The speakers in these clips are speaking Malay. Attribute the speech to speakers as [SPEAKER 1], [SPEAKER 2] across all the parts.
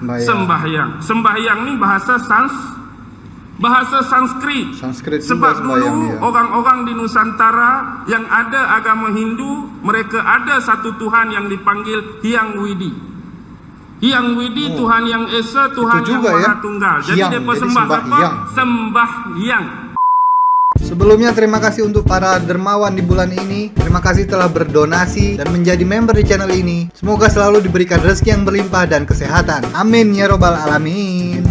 [SPEAKER 1] Sembahyang. Sembahyang ni bahasa Sanskrit. Sebab dulu orang-orang di Nusantara yang ada agama Hindu, mereka ada satu Tuhan yang dipanggil Hyang Widi. Hyang Widi, Tuhan yang Esa, Tuhan yang Maha Tunggal. Jadi mereka sembah apa? Sembahyang.
[SPEAKER 2] Sebelumnya terima kasih untuk para dermawan di bulan ini. Terima kasih telah berdonasi dan menjadi member di channel ini. Semoga selalu diberikan rezeki yang berlimpah dan kesehatan. Amin ya robbal alamin.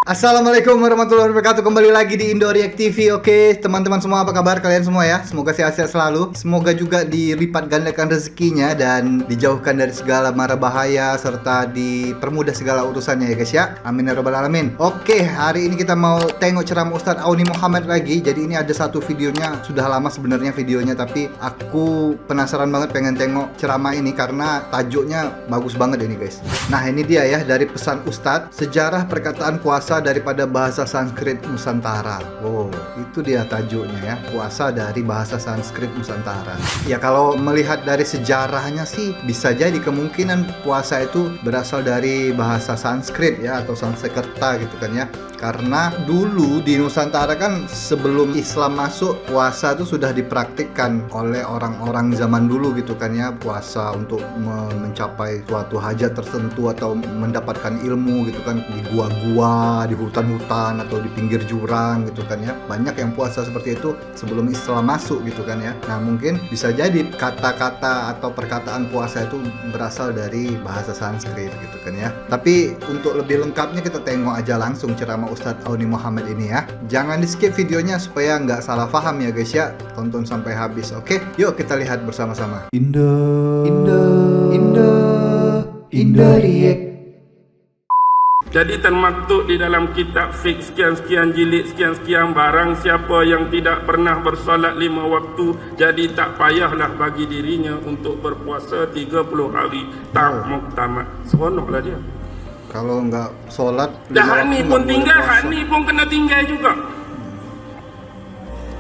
[SPEAKER 2] Assalamualaikum warahmatullahi wabarakatuh. Kembali lagi di Indo React TV. Oke, teman-teman semua, apa kabar kalian semua ya? Semoga sehat-sehat selalu. Semoga juga dilipat gandakan rezekinya dan dijauhkan dari segala mara bahaya serta dipermudah segala urusannya ya guys ya. Amin ya robbal alamin. Oke, hari ini kita mau tengok ceramah Ustadz Auni Muhammad lagi. Jadi ini ada satu videonya, sudah lama sebenarnya videonya, tapi aku penasaran banget pengen tengok ceramah ini karena tajuknya bagus banget ini guys. Nah, ini dia ya, dari pesan Ustadz, sejarah perkataan puasa daripada bahasa Sanskrit Nusantara. Oh, itu dia tajuknya ya, puasa dari bahasa Sanskrit Nusantara. Ya kalau melihat dari sejarahnya sih bisa jadi kemungkinan puasa itu berasal dari bahasa Sanskrit ya, atau Sanskerta gitu kan ya. Karena dulu di Nusantara kan sebelum Islam masuk, puasa itu sudah dipraktikkan oleh orang-orang zaman dulu gitu kan ya. Puasa untuk mencapai suatu hajat tertentu atau mendapatkan ilmu gitu kan, di gua-gua, di hutan-hutan atau di pinggir jurang gitu kan ya. Banyak yang puasa seperti itu sebelum Islam masuk gitu kan ya. Nah, mungkin bisa jadi kata-kata atau perkataan puasa itu berasal dari bahasa Sanskrit gitu kan ya. Tapi untuk lebih lengkapnya kita tengok aja langsung ceramah Ustadz Auni Muhammad ini ya. Jangan di skip videonya supaya nggak salah paham ya guys ya. Tonton sampai habis. Oke, yuk kita lihat bersama-sama. Indo React.
[SPEAKER 1] Jadi termaktub di dalam kitab fiqh sekian-sekian jilid sekian-sekian, barang siapa yang tidak pernah bersolat 5 waktu, jadi tak payahlah bagi dirinya untuk berpuasa 30 hari tamat. Seronoklah dia.
[SPEAKER 2] Kalau nggak sholat,
[SPEAKER 1] dah ni pun tinggal, ni pun kena tinggal juga.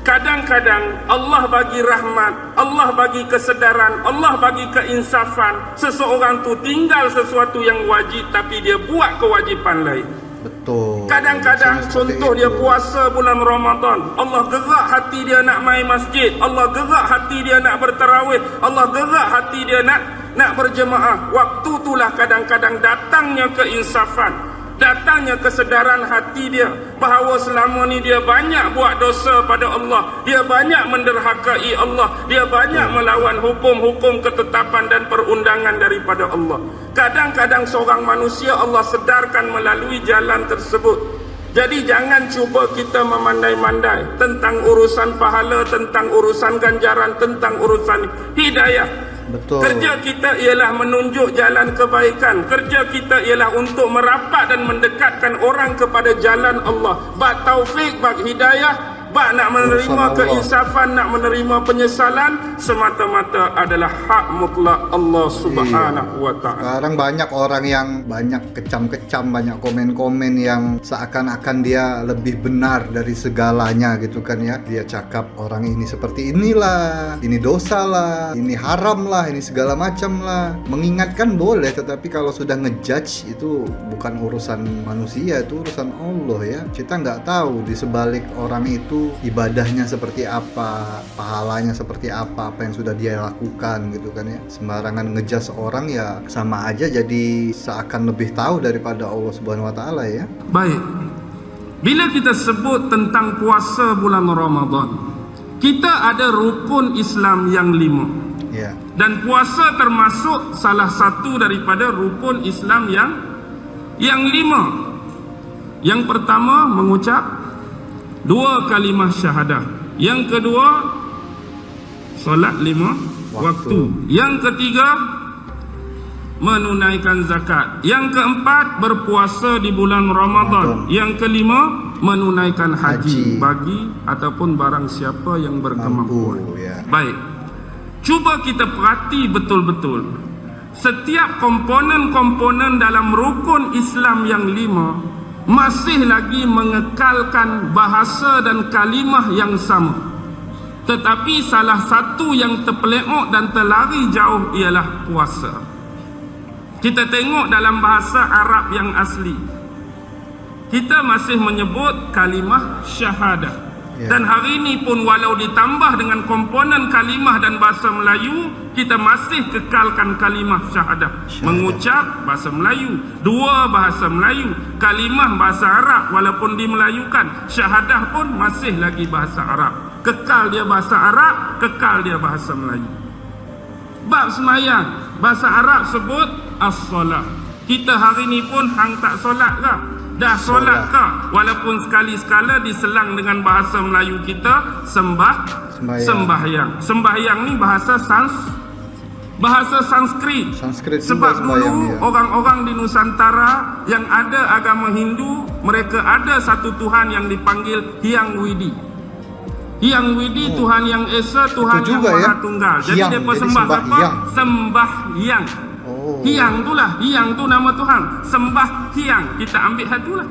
[SPEAKER 1] Kadang-kadang Allah bagi rahmat, Allah bagi kesedaran, Allah bagi keinsafan. Seseorang tu tinggal sesuatu yang wajib tapi dia buat kewajipan lain.
[SPEAKER 2] Betul.
[SPEAKER 1] Kadang-kadang contoh dia puasa bulan Ramadan, Allah gerak hati dia nak main masjid, Allah gerak hati dia nak bertarawih, Allah gerak hati dia nak berjemaah. Waktu itulah kadang-kadang datangnya keinsafan, datangnya kesedaran hati dia bahawa selama ni dia banyak buat dosa pada Allah, dia banyak menderhakai Allah, dia banyak melawan hukum-hukum ketetapan dan perundangan daripada Allah. Kadang-kadang seorang manusia Allah sedarkan melalui jalan tersebut. Jadi jangan cuba kita memandai-mandai tentang urusan pahala, tentang urusan ganjaran, tentang urusan hidayah.
[SPEAKER 2] Betul.
[SPEAKER 1] Kerja kita ialah menunjuk jalan kebaikan. Kerja kita ialah untuk merapat dan mendekatkan orang kepada jalan Allah. Bak taufik, bak hidayah, bak nak menerima keinsafan, nak menerima penyesalan, semata-mata adalah hak mutlak Allah Subhanahu wa ta'ala.
[SPEAKER 2] Sekarang banyak orang yang banyak kecam-kecam, banyak komen-komen yang seakan-akan dia lebih benar dari segalanya gitu kan ya. Dia cakap orang ini seperti inilah, ini dosa lah, ini haram lah, ini segala macam lah. Mengingatkan boleh, tetapi kalau sudah ngejudge itu bukan urusan manusia, itu urusan Allah ya. Kita nggak tahu di sebalik orang itu ibadahnya seperti apa, pahalanya seperti apa yang sudah dia lakukan gitu kan ya. Sembarangan ngejudge orang ya sama aja jadi seakan lebih tahu daripada Allah Subhanahu wa ta'ala ya.
[SPEAKER 1] Baik, bila kita sebut tentang puasa bulan Ramadan, kita ada rukun Islam yang 5
[SPEAKER 2] ya.
[SPEAKER 1] Dan puasa termasuk salah satu daripada rukun Islam yang 5. Yang pertama mengucap 2 kalimah syahadah. Yang kedua solat 5 waktu. Yang ketiga menunaikan zakat. Yang keempat berpuasa di bulan Ramadan. Yang kelima menunaikan haji bagi ataupun barang siapa yang berkemampuan. Baik. Cuba kita perhati betul-betul. Setiap komponen-komponen dalam rukun Islam yang 5 masih lagi mengekalkan bahasa dan kalimah yang sama. Tetapi salah satu yang terpeleok dan terlari jauh ialah puasa. Kita tengok dalam bahasa Arab yang asli, kita masih menyebut kalimah syahadah. Dan hari ini pun walau ditambah dengan komponen kalimah dan bahasa Melayu, kita masih kekalkan kalimah syahadah. Mengucap bahasa Melayu, dua bahasa Melayu, kalimah bahasa Arab walaupun dimelayukan, syahadah pun masih lagi bahasa Arab. Kekal dia bahasa Arab, kekal dia bahasa Melayu. Bab semayang, bahasa Arab sebut as-solah. Kita hari ini pun hang tak solat ke? Dah solat ke? Walaupun sekali-sekala diselang dengan bahasa Melayu kita sembahyang. Sembahyang ni bahasa Sanskrit. Sebab dulu orang-orang di Nusantara yang ada agama Hindu, mereka ada satu Tuhan yang dipanggil Hyang Widi. Hyang Widi, Tuhan yang Esa, Tuhan yang Maha Tunggal. Jadi mereka sembah apa? Sembahyang. Hyang tu lah, Hyang tu nama Tuhan. Sembah Hyang, kita ambil satu lah.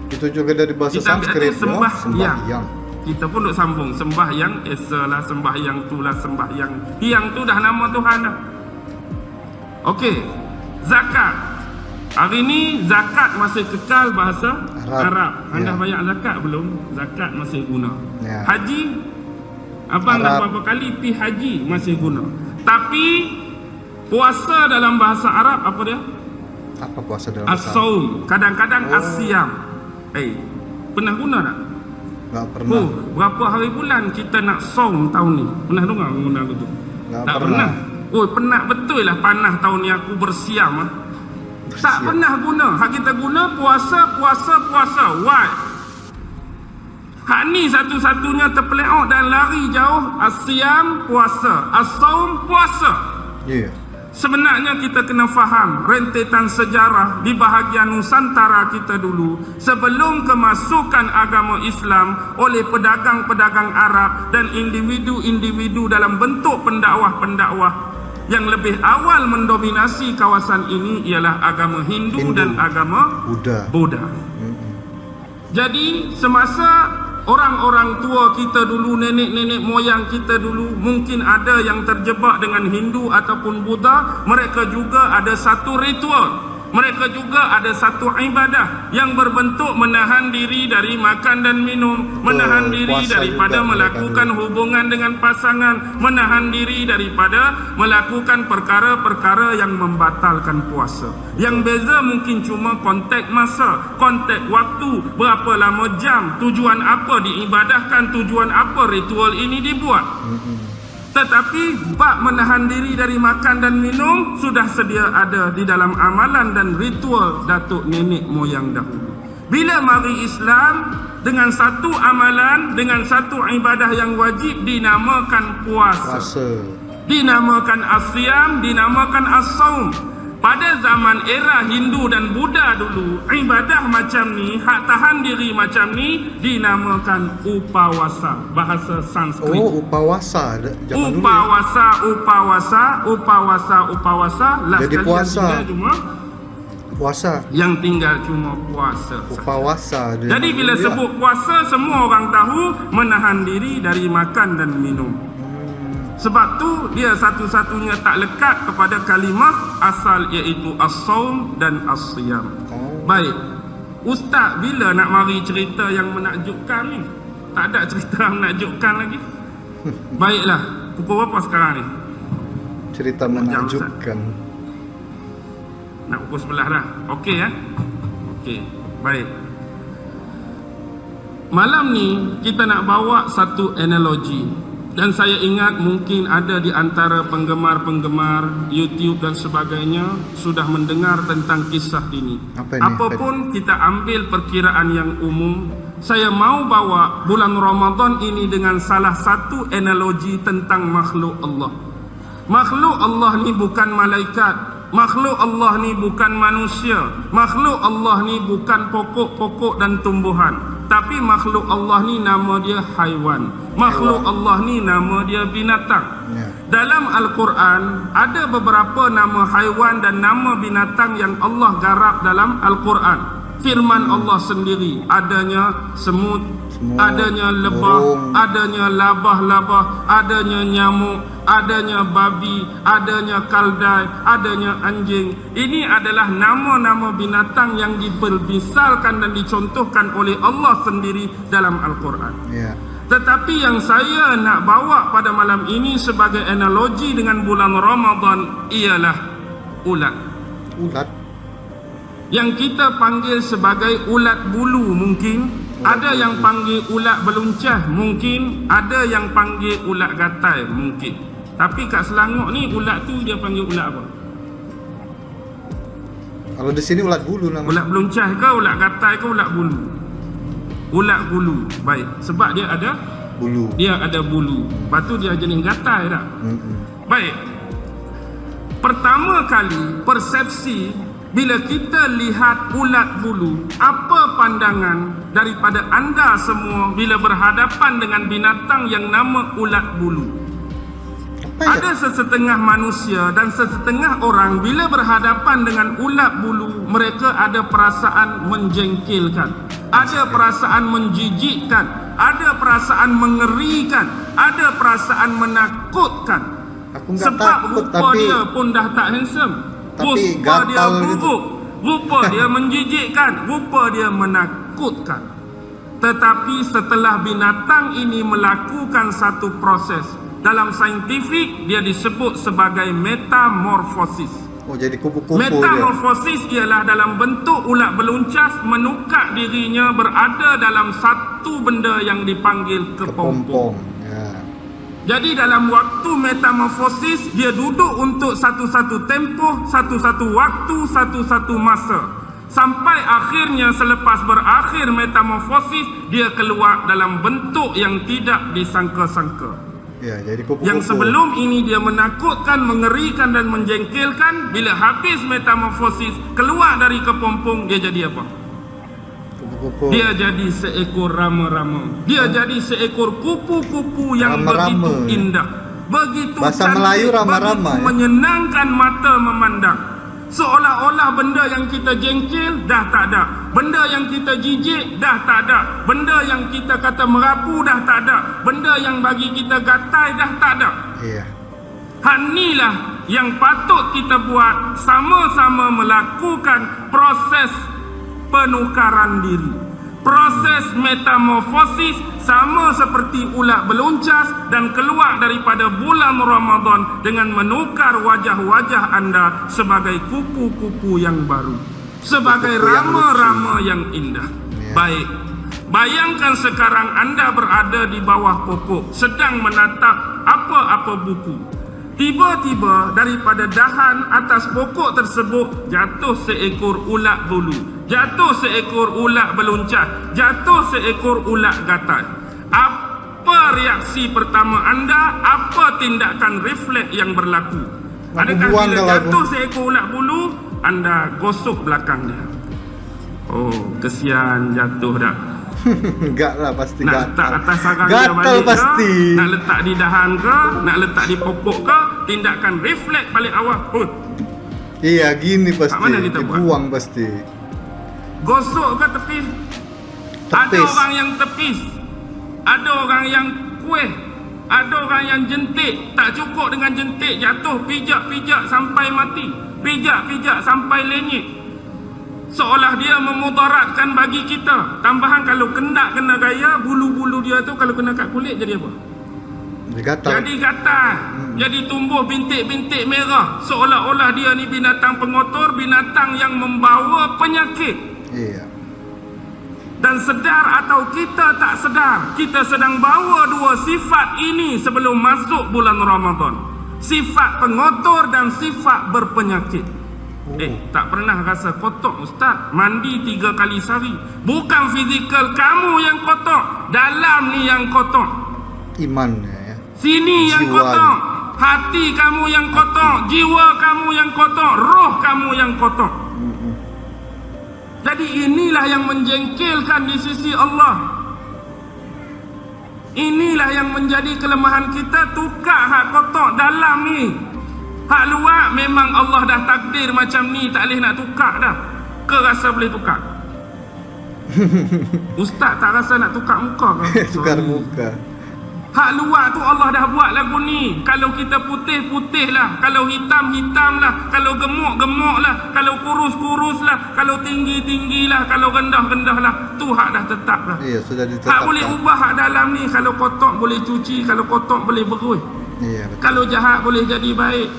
[SPEAKER 2] Itu juga dari bahasa Sanskrit.
[SPEAKER 1] Sembahyang. Kita pun duk sambung, sembahyang Esa lah, sembahyang tu lah, sembahyang. Hyang tu dah nama Tuhan dah. Okey, zakat. Hari ni zakat masih kekal bahasa Arab. Anda bayar zakat belum? Zakat masih guna. Haji, abang dah berapa kali pergi haji masih guna. Tapi puasa dalam bahasa Arab apa dia?
[SPEAKER 2] Apa puasa dalam bahasa Arab?
[SPEAKER 1] As-saum, kadang-kadang as-siyam. Pernah guna tak?
[SPEAKER 2] Tak pernah.
[SPEAKER 1] Berapa hari bulan kita nak saum tahun ni? Pernah dengar guna gitu? Tak pernah. Penat betul lah panah tahun ni aku bersiam. Tak pernah guna. Hak kita guna puasa. Why? Hak ni satu-satunya terpeleok dan lari jauh. As-siyam, puasa. As-saum, puasa. Sebenarnya kita kena faham rentetan sejarah di bahagian Nusantara kita dulu, sebelum kemasukan agama Islam oleh pedagang-pedagang Arab dan individu-individu dalam bentuk pendakwah-pendakwah. Yang lebih awal mendominasi kawasan ini ialah agama Hindu dan agama Buddha. Jadi semasa orang-orang tua kita dulu, nenek-nenek moyang kita dulu, mungkin ada yang terjebak dengan Hindu ataupun Buddha, mereka juga ada satu ritual. Mereka juga ada satu ibadah yang berbentuk menahan diri dari makan dan minum, menahan diri daripada melakukan hubungan dengan pasangan, menahan diri daripada melakukan perkara-perkara yang membatalkan puasa. Yang beza mungkin cuma konteks masa, konteks waktu, berapa lama jam, tujuan apa diibadahkan, tujuan apa ritual ini dibuat. Tetapi bab menahan diri dari makan dan minum sudah sedia ada di dalam amalan dan ritual datuk nenek moyang dahulu. Bila mari Islam dengan satu amalan, dengan satu ibadah yang wajib dinamakan puasa. Dinamakan as-siyam, dinamakan as-saum. Pada zaman era Hindu dan Buddha dulu, ibadah macam ni, hak tahan diri macam ni dinamakan upawasa, bahasa Sanskrit.
[SPEAKER 2] Upawasa.
[SPEAKER 1] Upawasa.
[SPEAKER 2] Jadi puasa. Puasa.
[SPEAKER 1] Yang tinggal cuma puasa.
[SPEAKER 2] Upawasa.
[SPEAKER 1] Jadi bila sebut puasa, semua orang tahu menahan diri dari makan dan minum. Sebab tu dia satu-satunya tak lekat kepada kalimah asal, iaitu as-saum dan as-siyam. Baik, Ustaz bila nak mari cerita yang menakjubkan ni? Tak ada cerita yang menakjubkan lagi. Baiklah, pukul berapa sekarang ni?
[SPEAKER 2] Cerita menakjubkan.
[SPEAKER 1] Nak pukul 11 dah. Okey ya? Okey, baik. Malam ni kita nak bawa satu analogi. Dan saya ingat mungkin ada di antara penggemar-penggemar YouTube dan sebagainya sudah mendengar tentang kisah ini. Apapun kita ambil perkiraan yang umum, saya mau bawa bulan Ramadan ini dengan salah satu analogi tentang makhluk Allah. Makhluk Allah ni bukan malaikat, makhluk Allah ni bukan manusia, makhluk Allah ni bukan pokok-pokok dan tumbuhan. Tapi makhluk Allah ni nama dia haiwan. Makhluk Allah ni nama dia binatang. Dalam Al-Quran ada beberapa nama haiwan dan nama binatang yang Allah garap dalam Al-Quran. firman Allah sendiri, adanya semut, adanya lebah,
[SPEAKER 2] burung,
[SPEAKER 1] adanya labah-labah, adanya nyamuk, adanya babi, adanya kaldai, adanya anjing. Ini adalah nama-nama binatang yang dipermisalkan dan dicontohkan oleh Allah sendiri dalam Al-Quran.
[SPEAKER 2] Ya.
[SPEAKER 1] Tetapi yang saya nak bawa pada malam ini sebagai analogi dengan bulan Ramadan ialah ulat.
[SPEAKER 2] Ulat.
[SPEAKER 1] Yang kita panggil sebagai ulat bulu mungkin, ada yang panggil ulat beluncah mungkin, ada yang panggil ulat gatai mungkin. Tapi kat Selangor ni ulat tu dia panggil ulat apa?
[SPEAKER 2] Kalau di sini ulat bulu namanya.
[SPEAKER 1] Ulat beluncah ke, ulat gatai ke, ulat bulu? Ulat bulu. Baik, sebab dia ada
[SPEAKER 2] Bulu.
[SPEAKER 1] dia ada bulu. Lepas tu dia jenis gatai tak? Baik. Pertama kali persepsi bila kita lihat ulat bulu, apa pandangan daripada anda semua bila berhadapan dengan binatang yang nama ulat bulu? Ada sesetengah manusia dan sesetengah orang bila berhadapan dengan ulat bulu, mereka ada perasaan menjengkelkan, ada perasaan menjijikkan, ada perasaan mengerikan, ada perasaan menakutkan.
[SPEAKER 2] Aku enggak
[SPEAKER 1] Sebab
[SPEAKER 2] takut,
[SPEAKER 1] rupa
[SPEAKER 2] tapi
[SPEAKER 1] dia pun dah tak handsome,
[SPEAKER 2] tapi
[SPEAKER 1] rupa dia
[SPEAKER 2] gatal gitu.
[SPEAKER 1] buruk, rupa dia menjijikkan, rupa dia menakutkan. Tetapi setelah binatang ini melakukan satu proses, dalam saintifik dia disebut sebagai metamorfosis.
[SPEAKER 2] Oh, jadi kupu-kupu dia.
[SPEAKER 1] Metamorfosis ialah dalam bentuk ulat beluncas menukar dirinya berada dalam satu benda yang dipanggil kepompong.
[SPEAKER 2] Kepompong. Ya.
[SPEAKER 1] Jadi dalam waktu metamorfosis dia duduk untuk satu-satu tempoh, satu-satu waktu, satu-satu masa. Sampai akhirnya selepas berakhir metamorfosis dia keluar dalam bentuk yang tidak disangka-sangka.
[SPEAKER 2] Ya, jadi kupu-kupu.
[SPEAKER 1] Yang sebelum ini dia menakutkan, mengerikan dan menjengkelkan, bila habis metamorfosis keluar dari kepompong dia jadi apa?
[SPEAKER 2] Kupu-kupu.
[SPEAKER 1] Dia jadi seekor rama-rama. Dia jadi seekor kupu-kupu yang
[SPEAKER 2] Rama-rama.
[SPEAKER 1] begitu indah, begitu
[SPEAKER 2] Bahasa
[SPEAKER 1] cantik,
[SPEAKER 2] Melayu rama-rama,
[SPEAKER 1] begitu
[SPEAKER 2] ya?
[SPEAKER 1] menyenangkan mata memandang. Seolah-olah benda yang kita jengkel dah tak ada, benda yang kita jijik dah tak ada, benda yang kita kata merapu dah tak ada, benda yang bagi kita gatai dah tak ada.
[SPEAKER 2] Iya.
[SPEAKER 1] Inilah yang patut kita buat, sama-sama melakukan proses penukaran diri, proses metamorfosis, sama seperti ulat beluncas dan keluar daripada bulan Ramadan dengan menukar wajah-wajah anda sebagai kupu-kupu yang baru, sebagai
[SPEAKER 2] Kupu-kupu yang
[SPEAKER 1] rama-rama yang indah.
[SPEAKER 2] Ya.
[SPEAKER 1] Baik, bayangkan sekarang anda berada di bawah pokok sedang menatap apa-apa buku. Tiba-tiba daripada dahan atas pokok tersebut jatuh seekor ulat bulu, jatuh seekor ulat beluncah, jatuh seekor ulat gatal. Apa reaksi pertama anda? Apa tindakan refleks yang berlaku? Adakah
[SPEAKER 2] buang
[SPEAKER 1] bila
[SPEAKER 2] kalau
[SPEAKER 1] jatuh seekor ulat bulu anda gosok belakang dia? Oh, kesian jatuh dah.
[SPEAKER 2] Enggak lah, pasti
[SPEAKER 1] Nak letak
[SPEAKER 2] gatal.
[SPEAKER 1] atas sarang dia
[SPEAKER 2] Gatal
[SPEAKER 1] balik
[SPEAKER 2] pasti.
[SPEAKER 1] ke? Nak letak di dahan ke? Nak letak di pokok ke? Tindakan refleks balik awal.
[SPEAKER 2] Iya, gini pasti.
[SPEAKER 1] mana kita buat?
[SPEAKER 2] Dibuang pasti.
[SPEAKER 1] Gosok ke tepis? Ada
[SPEAKER 2] Tepis.
[SPEAKER 1] orang yang tepis, ada orang yang kuih, ada orang yang jentik. Tak cukup dengan jentik, jatuh pijak-pijak sampai mati, pijak-pijak sampai lenyit, seolah dia memudaratkan bagi kita. Tambahan kalau kendak kena gaya, bulu-bulu dia tu kalau kena kat kulit jadi apa?
[SPEAKER 2] Dia gatal.
[SPEAKER 1] Jadi gatal, jadi tumbuh bintik-bintik merah, seolah-olah dia ni binatang pengotor, binatang yang membawa penyakit.
[SPEAKER 2] Iya.
[SPEAKER 1] Dan sedar atau kita tak sedar, kita sedang bawa dua sifat ini sebelum masuk bulan Ramadan. Sifat pengotor dan sifat berpenyakit. Tak pernah rasa kotor ustaz? Mandi 3 kali sehari. Bukan fizikal kamu yang kotor, dalam ni yang kotor.
[SPEAKER 2] Imannya ya.
[SPEAKER 1] Sini yang
[SPEAKER 2] Jiwa.
[SPEAKER 1] kotor, hati kamu yang kotor, jiwa kamu yang kotor, roh kamu yang kotor. Jadi inilah yang menjengkelkan di sisi Allah. Inilah yang menjadi kelemahan kita, tukar hak kotor dalam ni. Hak luar memang Allah dah takdir macam ni, tak boleh nak tukar dah. Ke rasa boleh tukar? Ustaz tak rasa nak tukar muka ke?
[SPEAKER 2] Tukar muka.
[SPEAKER 1] Hak luar tu Allah dah buat lagu ni. Kalau kita putih, putih lah. Kalau hitam, hitam lah. Kalau gemuk, gemuk lah. Kalau kurus, kurus lah. Kalau tinggi, tinggi lah. Kalau rendah, rendah lah. Tu hak dah tetap lah.
[SPEAKER 2] Iya, sudah
[SPEAKER 1] Hak
[SPEAKER 2] ditetapkan.
[SPEAKER 1] boleh ubah hak dalam ni. Kalau kotor boleh cuci. Kalau kotor boleh berus.
[SPEAKER 2] Iya, betul.
[SPEAKER 1] Kalau jahat boleh jadi baik.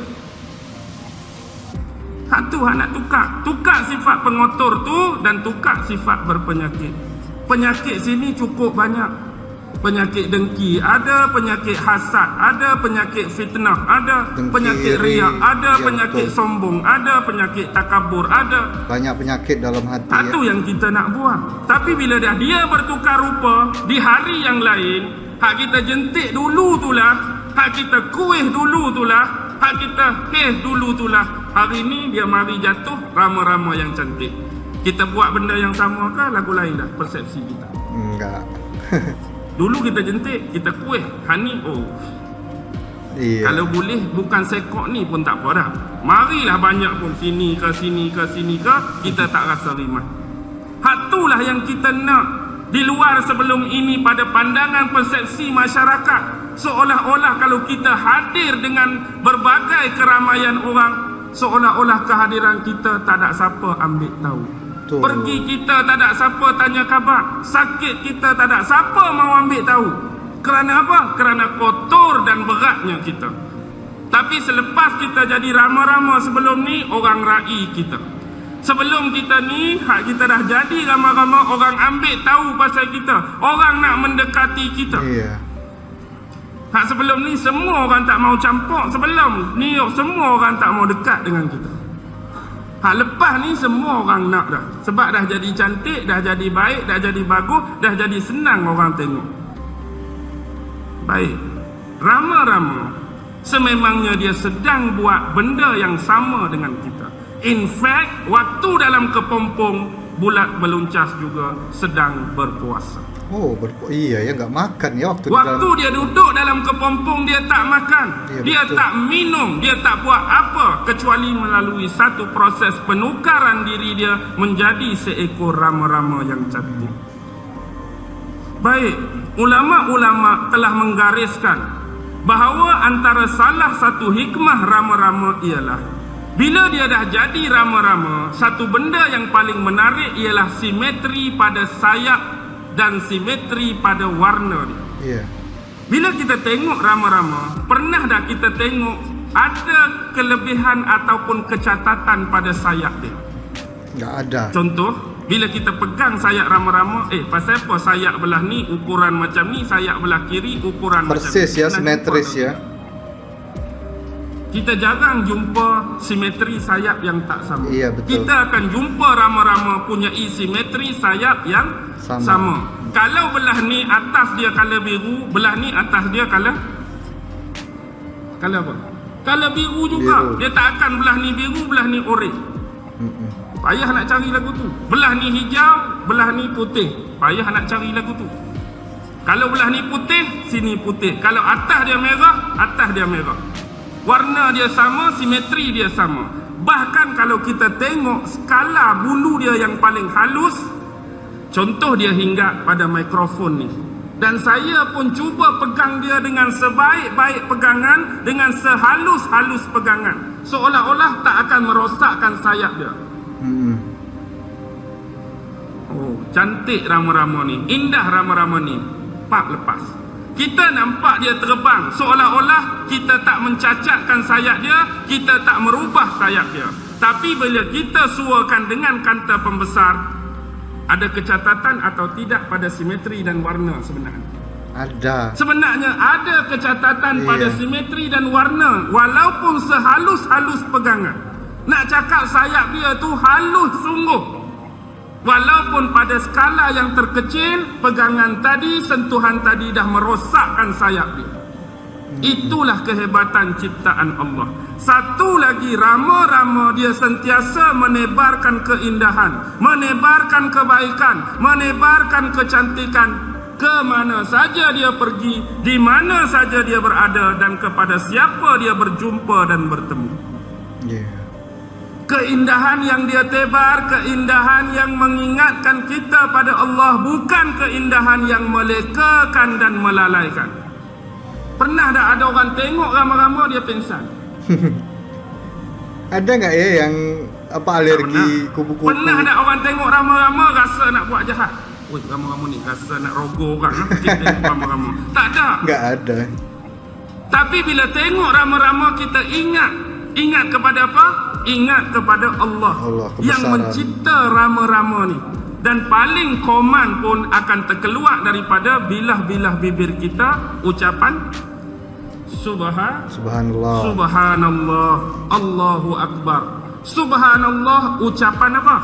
[SPEAKER 1] Hak tu hak nak tukar. Tukar sifat pengotor tu dan tukar sifat berpenyakit. Penyakit sini cukup banyak. Penyakit dengki ada, penyakit hasad ada, penyakit fitnah ada,
[SPEAKER 2] Dengki,
[SPEAKER 1] penyakit riak ada,
[SPEAKER 2] ya,
[SPEAKER 1] penyakit
[SPEAKER 2] betul.
[SPEAKER 1] sombong ada, penyakit takabur ada.
[SPEAKER 2] Banyak penyakit dalam hati ya.
[SPEAKER 1] Itu yang kita nak buang. Tapi bila dah dia bertukar rupa di hari yang lain, hak kita jentik dulu tulah, hak kita kuih dulu tulah, hak kita dulu tulah. Hari ni dia mari jatuh rama-rama yang cantik. Kita buat benda yang sama ke lagu lain dah persepsi kita?
[SPEAKER 2] Enggak.
[SPEAKER 1] Dulu kita jentik, kita kuih. Hani, oh.
[SPEAKER 2] Iya.
[SPEAKER 1] Kalau boleh, bukan sekok ni pun tak apa dah. Marilah banyak pun sini ke sini ke sini ke, kita tak rasa rimah. Hak itulah yang kita nak. Di luar sebelum ini pada pandangan persepsi masyarakat, seolah-olah kalau kita hadir dengan berbagai keramaian orang, seolah-olah kehadiran kita tak ada siapa ambil tahu.
[SPEAKER 2] Betul.
[SPEAKER 1] Pergi kita tak ada siapa tanya khabar. Sakit kita tak ada siapa mau ambil tahu. Kerana apa? Kerana kotor dan beratnya kita. Tapi selepas kita jadi rama-rama sebelum ni, orang rai kita. Sebelum kita ni, hak kita dah jadi rama-rama, orang ambil tahu pasal kita. Orang nak mendekati kita.
[SPEAKER 2] Iya.
[SPEAKER 1] Hak sebelum ni semua orang tak mau campur. Sebelum ni semua orang tak mau dekat dengan kita. Hak lepas ni semua orang nak dah. Sebab dah jadi cantik, dah jadi baik, dah jadi bagus, dah jadi senang orang tengok. Baik. Rama-rama sememangnya dia sedang buat benda yang sama dengan kita. In fact, waktu dalam kepompong, bulat beluncas juga sedang berpuasa.
[SPEAKER 2] Oh, iya ya, nggak makan ya waktu di
[SPEAKER 1] Waktu
[SPEAKER 2] dalam.
[SPEAKER 1] dia duduk dalam kepompong, dia tak makan,
[SPEAKER 2] Ya,
[SPEAKER 1] dia
[SPEAKER 2] betul.
[SPEAKER 1] tak minum, dia tak buat apa kecuali melalui satu proses penukaran diri dia menjadi seekor rama-rama yang cantik. Baik, ulama-ulama telah menggariskan bahawa antara salah satu hikmah rama-rama ialah bila dia dah jadi rama-rama, satu benda yang paling menarik ialah simetri pada sayap dan simetri pada warna dia.
[SPEAKER 2] Iya.
[SPEAKER 1] Bila kita tengok rama-rama, pernah dah kita tengok ada kelebihan ataupun kecacatan pada sayap dia?
[SPEAKER 2] Nggak ada.
[SPEAKER 1] Contoh, bila kita pegang sayap rama-rama, pasal apa sayap belah ni ukuran macam ni, sayap belah kiri ukuran
[SPEAKER 2] Persis
[SPEAKER 1] macam ni.
[SPEAKER 2] ya,
[SPEAKER 1] Pernah
[SPEAKER 2] simetris
[SPEAKER 1] jumpa
[SPEAKER 2] ya.
[SPEAKER 1] tak? Kita jarang jumpa simetri sayap yang tak sama.
[SPEAKER 2] Iya, betul.
[SPEAKER 1] Kita akan jumpa rama-rama punya simetri sayap yang sama. Kalau belah ni atas dia color biru, belah ni atas dia color apa? Color biru juga.
[SPEAKER 2] Biru.
[SPEAKER 1] Dia tak akan belah ni biru, belah ni orange. Payah nak cari lagu tu. Belah ni hijau, belah ni putih. Payah nak cari lagu tu. Kalau belah ni putih, sini putih. Kalau atas dia merah, atas dia merah. Warna dia sama, simetri dia sama. Bahkan kalau kita tengok skala bulu dia yang paling halus, contoh dia hinggap pada mikrofon ni. Dan saya pun cuba pegang dia dengan sebaik-baik pegangan, dengan sehalus-halus pegangan. Seolah-olah tak akan merosakkan sayap dia. Oh, cantik rama-rama ni, indah rama-rama ni. Pak lepas. Kita nampak dia terbang, seolah-olah kita tak mencacatkan sayap dia, kita tak merubah sayap dia. Tapi bila kita suakan dengan kanta pembesar, ada kecacatan atau tidak pada simetri dan warna sebenarnya?
[SPEAKER 2] Ada.
[SPEAKER 1] Sebenarnya ada kecacatan
[SPEAKER 2] Iya.
[SPEAKER 1] pada simetri dan warna, walaupun sehalus-halus pegangan. Nak cakap sayap dia tu halus sungguh. Walaupun pada skala yang terkecil, pegangan tadi, sentuhan tadi dah merosakkan sayap dia. Itulah kehebatan ciptaan Allah. Satu lagi, rama-rama dia sentiasa menebarkan keindahan, menebarkan kebaikan, menebarkan kecantikan. Ke mana saja dia pergi, di mana saja dia berada, dan kepada siapa dia berjumpa dan bertemu.
[SPEAKER 2] Iya.
[SPEAKER 1] Keindahan yang dia tebar, keindahan yang mengingatkan kita pada Allah, bukan keindahan yang melekakan dan melalaikan. Pernah tak ada orang tengok rama-rama dia pingsan?
[SPEAKER 2] Ada nggak ya yang apa alergi kupu-kupu?
[SPEAKER 1] Pernah tak orang tengok rama-rama rasa nak buat jahat? Woi, rama-rama ni rasa nak rogoh orang. Kita tengok rama-rama. Tak ada.
[SPEAKER 2] Nggak ada.
[SPEAKER 1] Tapi bila tengok rama-rama kita ingat kepada apa? Ingat kepada Allah yang mencipta rama-rama ni. Dan paling koman pun akan terkeluar daripada bilah-bilah bibir kita ucapan
[SPEAKER 2] Subhanallah.
[SPEAKER 1] Subhanallah, Allahu Akbar. Subhanallah ucapan apa?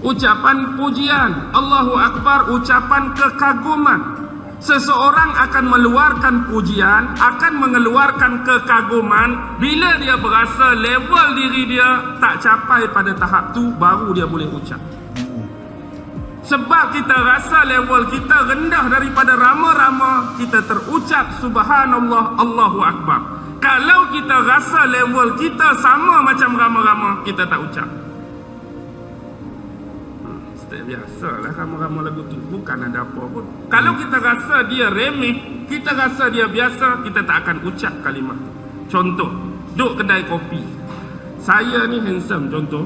[SPEAKER 1] Ucapan pujian. Allahu Akbar ucapan kekaguman. Seseorang akan meluarkan pujian, akan mengeluarkan kekaguman bila dia berasa level diri dia tak capai pada tahap tu, baru dia boleh ucap. Sebab kita rasa level kita rendah daripada rama-rama, kita terucap Subhanallah, Allahu Akbar. Kalau kita rasa level kita sama macam rama-rama, kita tak ucap. Biasalah rama-rama lagu tu, bukan ada apa pun. Kalau kita rasa dia remeh, kita rasa dia biasa, kita tak akan ucap kalimah tu. Contoh, duduk kedai kopi, saya ni handsome contoh.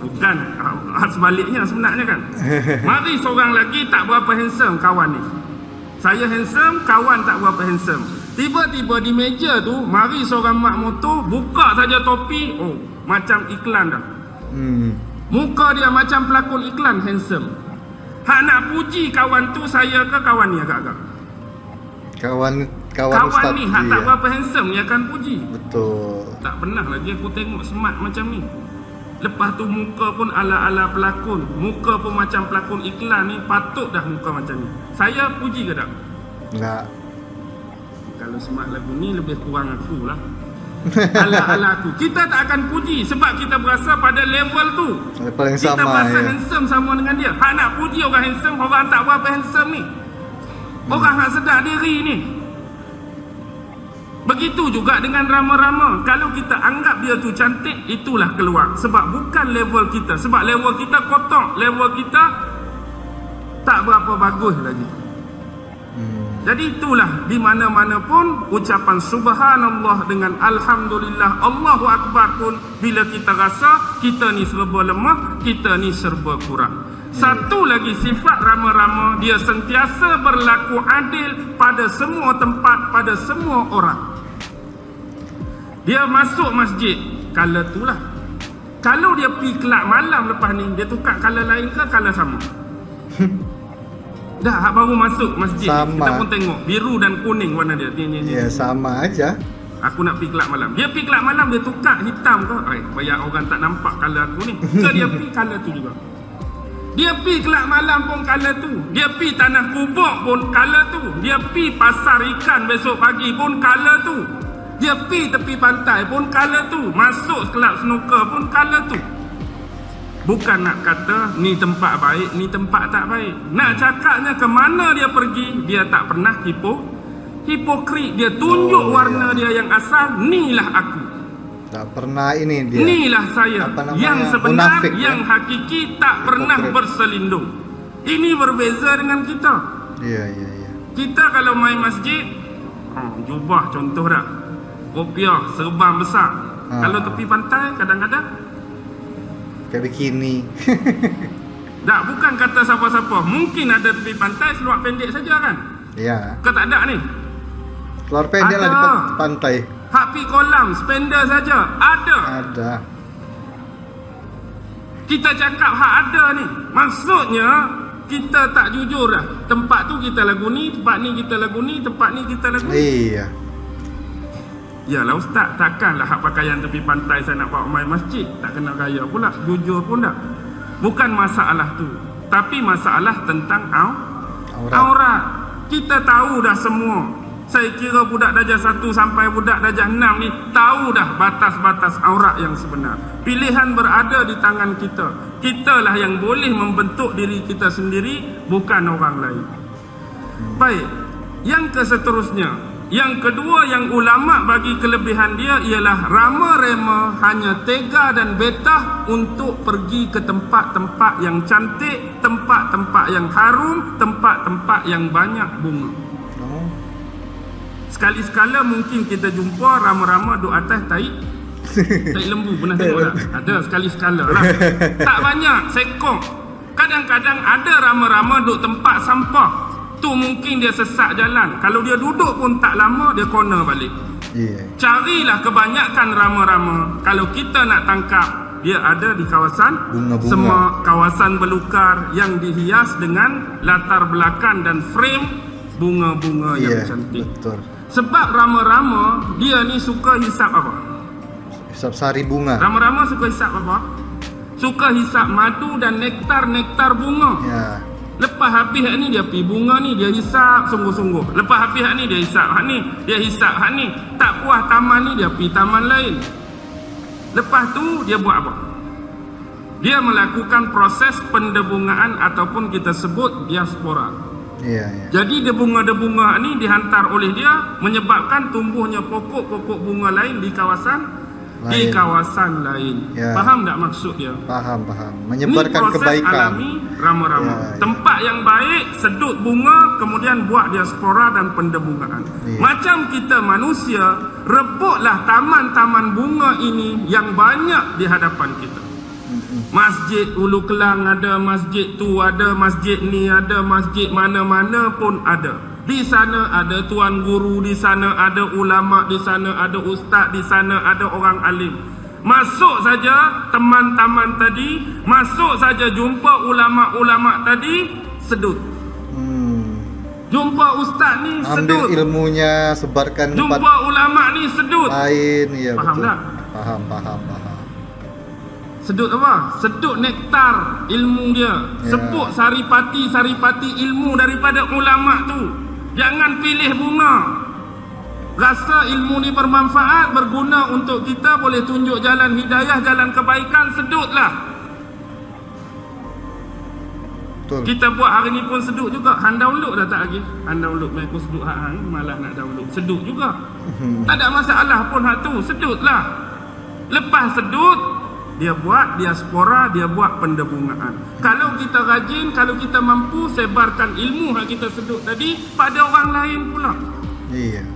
[SPEAKER 1] Bukan sebaliknya sebenarnya kan. Mari seorang lagi tak berapa handsome kawan ni, saya handsome, kawan tak berapa handsome. Tiba-tiba di meja tu mari seorang mak motor, buka saja topi, oh macam iklan dah. Muka dia macam pelakon iklan, handsome. Hak nak puji kawan tu saya ke kawan ni agak-agak? Kawan ustaz ni hak tak berapa handsome ni akan puji. Betul. Tak pernah lagi aku tengok smart macam ni. Lepas tu muka pun ala-ala pelakon, muka pun macam pelakon iklan ni, patut dah muka macam ni. Saya puji ke tak? Enggak. Kalau smart lagu ni lebih kurang aku lah. Ala-ala aku, kita tak akan puji sebab kita berasa pada level tu paling kita sama, berasa handsome sama dengan dia. Hak nak puji orang handsome, orang tak berapa handsome ni, orang nak sedar diri ni. Begitu juga dengan rama-rama. Kalau kita anggap dia tu cantik, itulah keluar. Sebab bukan level kita, sebab level kita kotak, level kita tak berapa bagus lagi. Jadi itulah di mana-mana pun ucapan subhanallah dengan alhamdulillah, Allahu Akbar pun bila kita rasa kita ni serba lemah, kita ni serba kurang. Satu lagi sifat rama-rama, dia sentiasa berlaku adil pada semua tempat, pada semua orang. Dia masuk masjid, kala tu lah. Kalau dia pergi kelab malam lepas ni, dia tukar kala lain ke kala sama? Dah baru masuk masjid sama. Kita pun tengok biru dan kuning warna dia. Ya sama aja. Aku nak pergi kelab malam, dia pergi kelab malam, dia tukar hitam ke? Bayar orang tak nampak colour aku ni. Ke dia pergi colour tu juga? Dia pergi kelab malam pun colour tu. Dia pergi tanah kubur pun colour tu. Dia pergi pasar ikan besok pagi pun colour tu. Dia pergi tepi pantai pun colour tu. Masuk kelab snooker pun colour tu. Bukan nak kata ni tempat baik, ni tempat tak baik. Nak cakapnya ke mana dia pergi, dia tak pernah hipokrit. Dia tunjuk warna dia yang asal, nilah aku. Tak pernah ini dia. Inilah saya yang sebenar, munafik, yang hakiki, tak pernah berselindung. Ini berbeza dengan kita. Iya. Kita kalau main masjid, jubah contoh dah, kopiah, serban besar. Kalau tepi pantai kadang-kadang kayak bikini. Tak, bukan kata siapa-siapa. Mungkin ada tepi pantai seluar pendek saja kan? Ya. Kau tak ada ni? Seluar pendek ada lah di pantai. Hak pi kolam, spender saja. Ada. Kita cakap hak ada ni, maksudnya kita tak jujur dah. Tempat tu kita lagu ni, tempat ni kita lagu ni, tempat ni kita lagu ni. Iya. Yalah ustaz, takkanlah hak pakaian tepi pantai saya nak bawa main masjid, tak kena gaya pula, jujur pun tak. Bukan masalah tu, tapi masalah tentang aurat. Kita tahu dah semua. Saya kira budak darjah 1 sampai budak darjah 6 ni tahu dah batas-batas aurat yang sebenar. Pilihan berada di tangan kita. Kitalah yang boleh membentuk diri kita sendiri, bukan orang lain. Baik, yang keseterusnya, Yang kedua yang ulama bagi kelebihan dia ialah rama-rema hanya tega dan betah untuk pergi ke tempat-tempat yang cantik, tempat-tempat yang harum, tempat-tempat yang banyak bunga. Sekali-sekala mungkin kita jumpa rama-rama duduk atas tahi lembu, pernah tengok tak? Ada sekali-sekala lah. Tak banyak, sekok. Kadang-kadang ada rama-rama duduk tempat sampah. Tu mungkin dia sesak jalan. Kalau dia duduk pun tak lama dia corner balik. Carilah kebanyakan rama-rama. Kalau kita nak tangkap, dia ada di kawasan
[SPEAKER 2] bunga-bunga,
[SPEAKER 1] semak, kawasan belukar yang dihias dengan latar belakang dan frame bunga-bunga yang cantik.
[SPEAKER 2] Betul.
[SPEAKER 1] Sebab rama-rama dia ni suka hisap apa?
[SPEAKER 2] Hisap sari bunga.
[SPEAKER 1] Rama-rama suka hisap apa? Suka hisap madu dan nektar-nektar bunga.
[SPEAKER 2] Ya.
[SPEAKER 1] Lepas habis hak ni dia pi bunga ni dia hisap sungguh-sungguh. Lepas habis hak ni dia hisap hak ni, dia hisap hak ni. Tak puas taman ni dia pi taman lain. Lepas tu dia buat apa? Dia melakukan proses pendebungaan ataupun kita sebut diaspora. Jadi debunga-debunga ni dihantar oleh dia menyebabkan tumbuhnya pokok-pokok bunga lain di kawasan lain. Faham tak maksud dia?
[SPEAKER 2] Faham. Menyebarkan kebaikan.
[SPEAKER 1] Ini proses alami rama-rama. Tempat yang baik, sedut bunga, kemudian buat diaspora dan pendebungaan. Macam kita manusia, rebutlah taman-taman bunga ini yang banyak di hadapan kita. Masjid Ulu Kelang ada, masjid tu ada, masjid ni ada, masjid mana-mana pun ada. Di sana ada tuan guru, di sana ada ulama, di sana ada ustaz, di sana ada orang alim. Masuk saja teman-teman tadi, masuk saja jumpa ulama-ulama tadi, sedut. Jumpa ustaz ni, sedut.
[SPEAKER 2] Ambil ilmunya, sebarkan.
[SPEAKER 1] Jumpa ulama ni, sedut.
[SPEAKER 2] Lain, ya.
[SPEAKER 1] Faham
[SPEAKER 2] betul.
[SPEAKER 1] tak?
[SPEAKER 2] Paham.
[SPEAKER 1] Sedut apa? Sedut nektar ilmu dia. Sebut saripati ilmu daripada ulama tu. Jangan pilih bunga. Rasa ilmu ni bermanfaat, berguna untuk kita, boleh tunjuk jalan hidayah, jalan kebaikan, sedutlah.
[SPEAKER 2] Betul.
[SPEAKER 1] Kita buat hari ni pun sedut juga. Han download dah tak lagi? Han download main aku sedut hak hang, malah nak download. Sedut juga. Tak ada masalah pun hak tu, sedutlah. Lepas sedut, dia buat diaspora, dia buat pendebungaan. Kalau kita rajin, kalau kita mampu sebarkan ilmu yang kita sedut tadi pada orang lain pula.
[SPEAKER 2] Iya.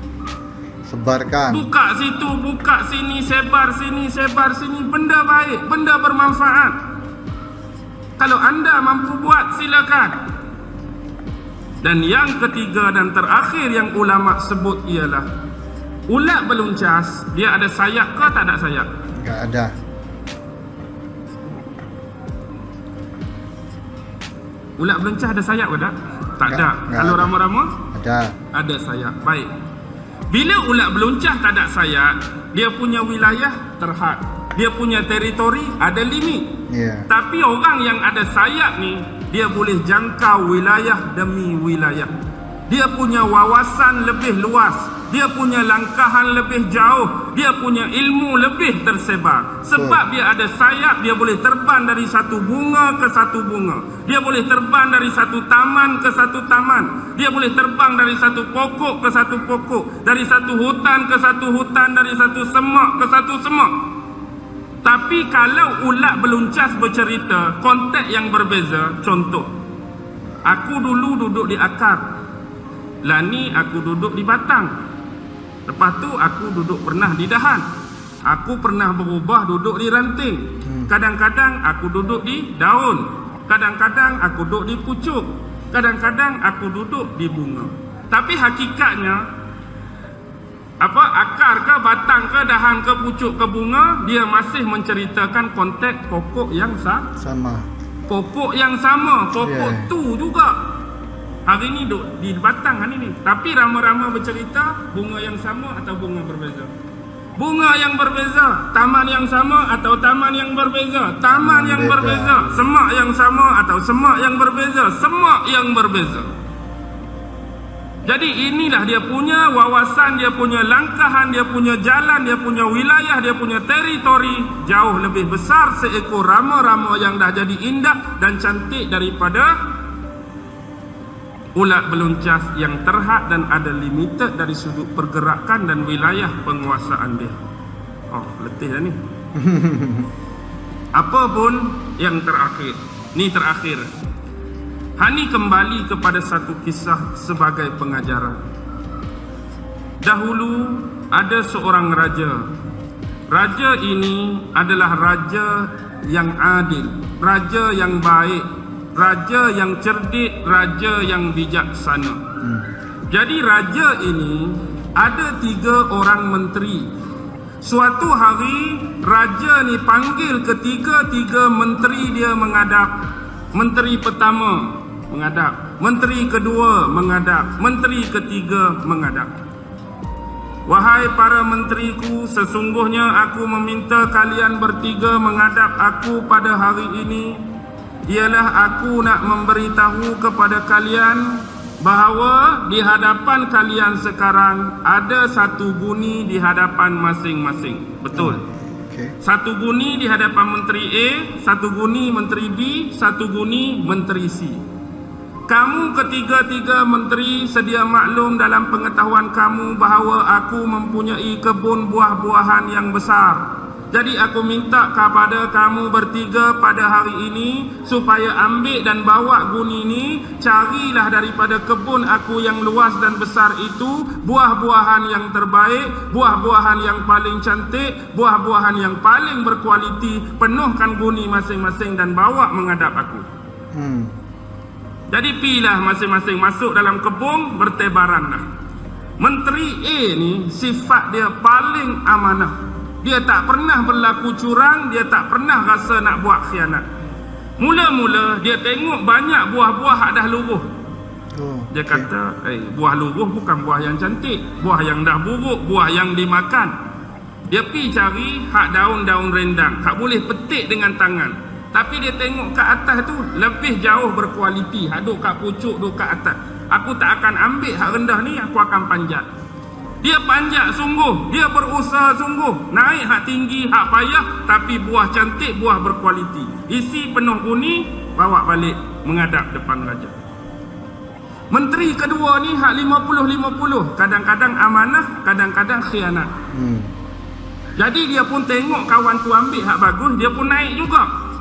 [SPEAKER 2] Sebarkan.
[SPEAKER 1] Buka situ, buka sini, sebar sini, benda baik, benda bermanfaat. Kalau anda mampu buat, silakan. Dan yang ketiga dan terakhir yang ulama sebut ialah ulat beluncas, dia ada sayap ke tak ada sayap?
[SPEAKER 2] Enggak ada.
[SPEAKER 1] Ulat beluncas ada sayap ke tak? Tak ada. Kalau rama-rama? Ada sayap. Baik. Bila ulat beluncas tak ada sayap, dia punya wilayah terhad. Dia punya teritori ada limit. Tapi orang yang ada sayap ni, dia boleh jangkau wilayah demi wilayah. Dia punya wawasan lebih luas. Dia punya langkahan lebih jauh. Dia punya ilmu lebih tersebar. Sebab dia ada sayap, dia boleh terbang dari satu bunga ke satu bunga. Dia boleh terbang dari satu taman ke satu taman. Dia boleh terbang dari satu pokok ke satu pokok. Dari satu hutan ke satu hutan. Dari satu semak ke satu semak. Tapi kalau ulat beluncas bercerita, konteks yang berbeza. Contoh, aku dulu duduk di akar. Lani aku duduk di batang. Lepas tu aku duduk pernah di dahan. Aku pernah berubah duduk di ranting. Kadang-kadang aku duduk di daun. Kadang-kadang aku duduk di pucuk. Kadang-kadang aku duduk di bunga. Tapi hakikatnya akar ke, batang ke, dahan ke, pucuk ke, bunga, dia masih menceritakan konteks pokok yang sama. Pokok yang sama, pokok tu juga. Hari ni duduk di batang hari ni. Tapi rama-rama bercerita bunga yang sama atau bunga berbeza. Bunga yang berbeza, taman yang sama atau taman yang berbeza. Taman yang berbeza, semak yang sama atau semak yang berbeza. Semak yang berbeza. Jadi inilah dia punya wawasan, dia punya langkahan, dia punya jalan, dia punya wilayah, dia punya teritori jauh lebih besar seekor rama-rama yang dah jadi indah dan cantik daripada ulat beluncas yang terhad dan ada limited dari sudut pergerakan dan wilayah penguasaan dia. Oh, letih dah ni. Apapun yang terakhir, ni terakhir. Hani kembali kepada satu kisah sebagai pengajaran. Dahulu ada seorang raja. Raja ini adalah raja yang adil, raja yang baik, raja yang cerdik, raja yang bijaksana. Jadi raja ini ada 3 orang menteri. Suatu hari raja ni panggil ketiga-tiga menteri dia menghadap. Menteri pertama menghadap, menteri kedua menghadap, menteri ketiga menghadap. Wahai para menteriku, sesungguhnya aku meminta kalian bertiga menghadap aku pada hari ini. Ialah aku nak memberitahu kepada kalian bahawa di hadapan kalian sekarang ada satu guni di hadapan masing-masing. Betul?
[SPEAKER 2] Okay.
[SPEAKER 1] Satu guni di hadapan menteri A, satu guni menteri B, satu guni menteri C. Kamu ketiga-tiga menteri sedia maklum dalam pengetahuan kamu bahawa aku mempunyai kebun buah-buahan yang besar. Jadi aku minta kepada kamu bertiga pada hari ini supaya ambil dan bawa guni ini, carilah daripada kebun aku yang luas dan besar itu buah-buahan yang terbaik, buah-buahan yang paling cantik, buah-buahan yang paling berkualiti, penuhkan guni masing-masing dan bawa menghadap aku. Jadi pilah masing-masing masuk dalam kebun, bertebaranlah. Menteri A ni sifat dia paling amanah. Dia tak pernah berlaku curang, dia tak pernah rasa nak buat khianat. Mula-mula dia tengok banyak buah-buah hak dah luruh. Dia kata, buah luruh bukan buah yang cantik, buah yang dah buruk, buah yang dimakan. Dia pergi cari hak daun-daun rendang, hak boleh petik dengan tangan. Tapi dia tengok kat atas tu lebih jauh berkualiti, hak duk kat pucuk, duk kat atas. Aku tak akan ambil hak rendah ni, aku akan panjat. Dia panjat sungguh, dia berusaha sungguh, naik hak tinggi, hak payah, tapi buah cantik, buah berkualiti. Isi penuh guni, bawa balik menghadap depan raja. Menteri kedua ni hak 50-50, kadang-kadang amanah, kadang-kadang khianat. Jadi dia pun tengok kawan tu ambil hak bagus, dia pun naik juga.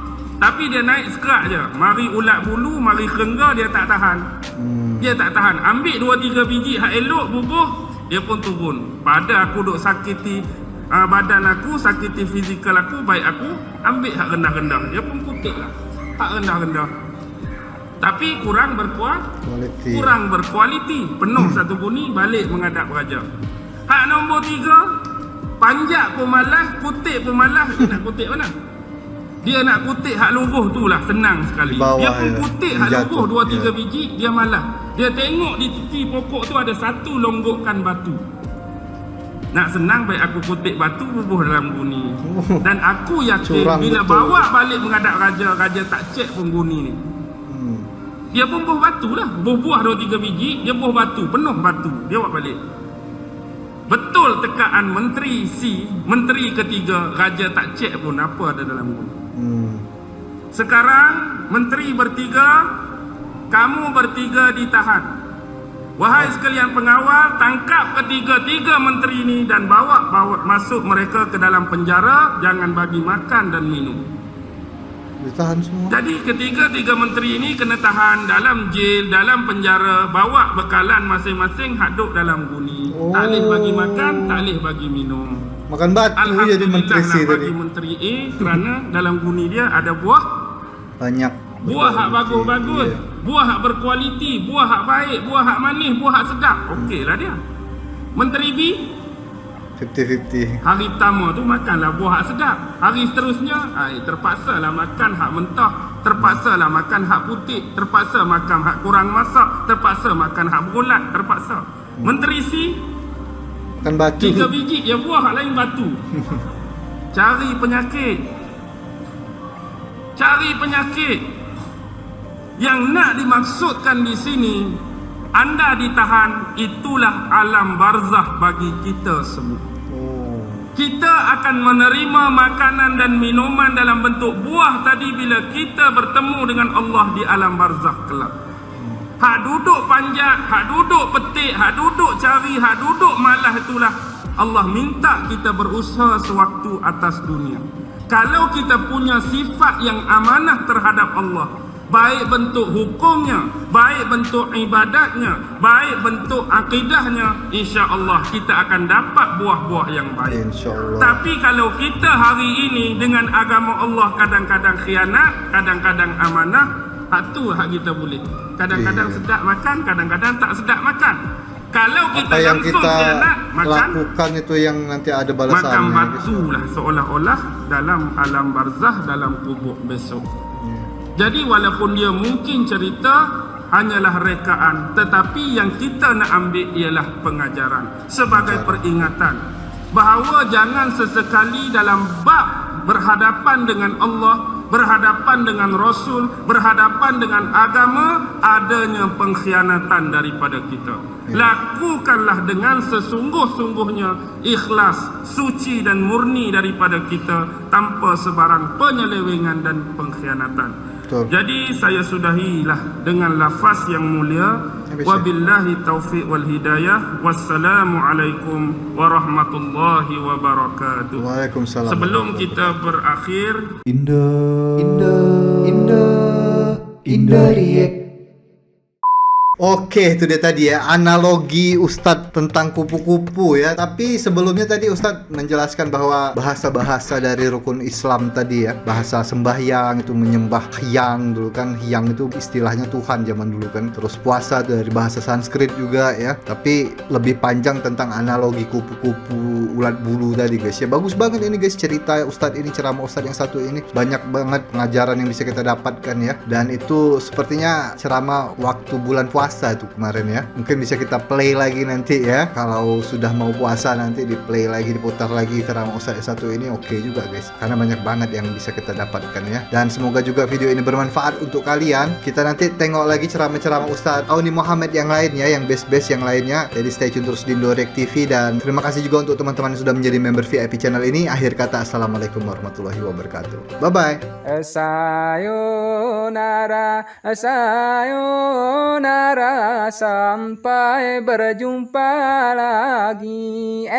[SPEAKER 1] Tapi dia naik sekerak je. Mari ulat bulu, mari kerengga, dia tak tahan. Dia tak tahan. Ambil 2-3 biji hak elok, bubuh, dia pun turun. Pada aku duk sakiti badan aku, sakiti fizikal aku, baik aku ambil hak rendah-rendah. Dia pun kutip lah hak rendah-rendah. Tapi kurang berkualiti. Penuh satu guni, balik menghadap raja. Hak nombor 3, panjat pun malas, kutip pun malas. Dia nak kutip mana? Dia nak kutip hak luruh tu lah, senang sekali. Dia pun kutip hak luruh 2-3 biji, dia malas. Dia tengok di tepi pokok tu ada satu longgokan batu. Nak senang, baik aku kutip batu, bubuh dalam guni. Dan aku yakin bila bawa balik menghadap raja, raja tak cek pun guni ni. Dia pun buah batu lah, buah 2-3 biji, dia buah batu, penuh batu. Dia bawa balik. Betul tekaan menteri C, menteri ketiga, raja tak cek pun apa ada dalam guni. Sekarang menteri bertiga, kamu bertiga ditahan. Wahai sekalian pengawal, tangkap ketiga-tiga menteri ini dan bawa masuk mereka ke dalam penjara. Jangan bagi makan dan minum.
[SPEAKER 2] Ditahan semua.
[SPEAKER 1] Jadi ketiga-tiga menteri ini kena tahan dalam jail, dalam penjara. Bawa bekalan masing-masing, haduk dalam guni. Tak boleh bagi makan, tak boleh bagi minum.
[SPEAKER 2] Makan batu jadi menteri C tadi.
[SPEAKER 1] Bagi menteri A kerana dalam guni dia ada buah
[SPEAKER 2] banyak.
[SPEAKER 1] Buah hak bagus-bagus, buah hak berkualiti, buah hak baik, buah hak manis, buah hak sedap. Okeylah dia. Menteri B
[SPEAKER 2] 50-50.
[SPEAKER 1] hari pertama tu makanlah buah hak sedap. Hari seterusnya terpaksalah makan hak mentah, terpaksalah makan hak putih, terpaksa makan hak kurang masak, terpaksa makan hak berulat, terpaksa. Menteri C
[SPEAKER 2] Makan batu.
[SPEAKER 1] 3 biji ya buah hak lain batu. Cari penyakit. Yang nak dimaksudkan di sini, anda ditahan, itulah alam barzah bagi kita semua. Kita akan menerima makanan dan minuman dalam bentuk buah tadi bila kita bertemu dengan Allah di alam barzah kelak. Hak duduk panjat, hak duduk petik, hak duduk cari, hak duduk malah itulah Allah minta kita berusaha sewaktu atas dunia. Kalau kita punya sifat yang amanah terhadap Allah, baik bentuk hukumnya, baik bentuk ibadatnya, baik bentuk akidahnya, insya-Allah kita akan dapat buah-buah yang baik.
[SPEAKER 2] Insya-Allah.
[SPEAKER 1] Tapi kalau kita hari ini dengan agama Allah kadang-kadang khianat, kadang-kadang amanah, itu hak kita boleh. Kadang-kadang sedap makan, kadang-kadang tak sedap makan. Kalau kita
[SPEAKER 2] apa yang
[SPEAKER 1] langsung
[SPEAKER 2] kita
[SPEAKER 1] khianat, makan
[SPEAKER 2] lakukan itu yang nanti ada balasannya.
[SPEAKER 1] makan batu lah, seolah-olah dalam alam barzah, dalam kubur besok. Jadi walaupun dia mungkin cerita hanyalah rekaan, tetapi yang kita nak ambil ialah pengajaran sebagai peringatan bahawa jangan sesekali dalam bab berhadapan dengan Allah, berhadapan dengan Rasul, berhadapan dengan agama, adanya pengkhianatan daripada kita. Lakukanlah dengan sesungguh-sungguhnya, ikhlas, suci dan murni daripada kita, tanpa sebarang penyelewengan dan pengkhianatan.
[SPEAKER 2] Betul.
[SPEAKER 1] Jadi saya sudahilah dengan lafaz yang mulia. Wabillahi taufiq wal hidayah. Wassalamualaikum warahmatullahi wabarakatuh.
[SPEAKER 2] Waalaikumsalam.
[SPEAKER 1] Sebelum kita berakhir,
[SPEAKER 2] Indo React. Oke, itu dia tadi ya, analogi Ustadz tentang kupu-kupu ya. Tapi sebelumnya tadi Ustadz menjelaskan bahwa bahasa-bahasa dari rukun Islam tadi ya, bahasa sembahyang itu menyembah hyang dulu kan. Hyang itu istilahnya Tuhan zaman dulu kan. Terus puasa dari bahasa Sanskrit juga ya. Tapi lebih panjang tentang analogi kupu-kupu ulat bulu tadi guys ya. Bagus banget ini guys cerita Ustadz ini, ceramah Ustadz yang satu ini. Banyak banget pengajaran yang bisa kita dapatkan ya. Dan itu sepertinya ceramah waktu bulan puasa itu kemarin ya. Mungkin bisa kita play lagi nanti ya. Kalau sudah mau puasa nanti di play lagi, diputar lagi ceramah Ustadz satu ini. Oke juga guys, karena banyak banget yang bisa kita dapatkan ya. Dan semoga juga video ini bermanfaat untuk kalian. Kita nanti tengok lagi ceramah-ceramah Ustadz Auni Muhammad yang lainnya, yang best-best yang lainnya. Jadi stay tune terus di Indo React TV. Dan terima kasih juga untuk teman-teman yang sudah menjadi member VIP channel ini. Akhir kata, assalamualaikum warahmatullahi wabarakatuh. Bye bye.
[SPEAKER 3] Sayonara, sayonara, sampai berjumpa lagi.